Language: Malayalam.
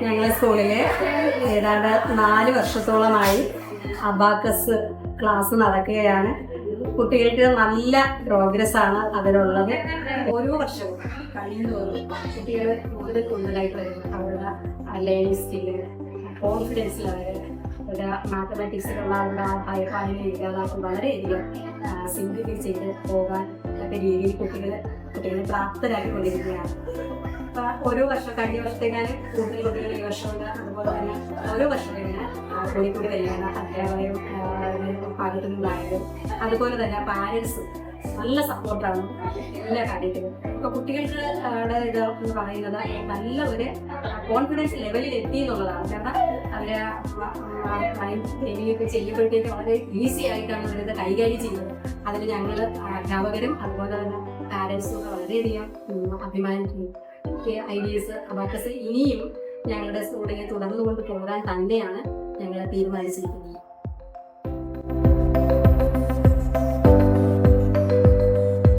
ഞങ്ങളുടെ സ്കൂളിൽ ഏതാണ്ട് 4 വർഷത്തോളമായി അബാക്കസ് ക്ലാസ് നടക്കുകയാണ്. കുട്ടികൾക്ക് നല്ല പ്രോഗ്രസ്സാണ് അതിലുള്ളത്. ഓരോ വർഷവും കഴിയുന്നതോറും കുട്ടികൾ കൂടുതലായിട്ട് വരും. അവരുടെ ലേണിംഗ് സ്കില്ല്, കോൺഫിഡൻസിൽ അവരുടെ മാത്തമാറ്റിക്സിലുള്ള അവരുടെ ആ ഭയപ്പാടിനെ ഇല്ലാതാക്കും വളരെയധികം സിംപ്ലിഫൈ ചെയ്ത് പോകാൻ ഒക്കെ രീതിയിൽ കുട്ടികളെ പ്രാപ്തരാക്കിക്കൊണ്ടിരിക്കുകയാണ്. ഓരോ വർഷം കഴിഞ്ഞ വർഷത്തേക്കാൾ കൂടുതൽ കുട്ടികൾ ഈ വർഷമുണ്ട്. അതുപോലെ തന്നെ ഓരോ വർഷത്തേക്കാണ് കൂടി വരികയാണ്. അധ്യാപകരും ഭാഗത്തു നിന്നായാലും അതുപോലെ തന്നെ പാരൻസും നല്ല സപ്പോർട്ടാണ് എല്ലാ കാര്യത്തിലും. ഇപ്പോൾ കുട്ടികൾക്ക് ഇത് എന്ന് പറയുന്നത് നല്ല ഒരു കോൺഫിഡൻസ് ലെവലിൽ എത്തി എന്നുള്ളതാണ്. കാരണം അവർ ട്രെയിനിങ്ങൊക്കെ ചെയ്യുമ്പോഴത്തേക്ക് വളരെ ഈസി ആയിട്ടാണ് അവരിത് കൈകാര്യം ചെയ്യുന്നത്. അതിൽ ഞങ്ങൾ അധ്യാപകരും അതുപോലെ തന്നെ പാരൻസും ഒക്കെ വളരെയധികം അഭിമാനിക്കുന്നു. ഐഡിയസ് അബാക്കസ് ഇനിയും ഞങ്ങളുടെ സ്കൂളിനെ തുടർന്നുകൊണ്ട് പോകാൻ തന്നെയാണ് ഞങ്ങൾ തീരുമാനിച്ചിരിക്കുന്നത്.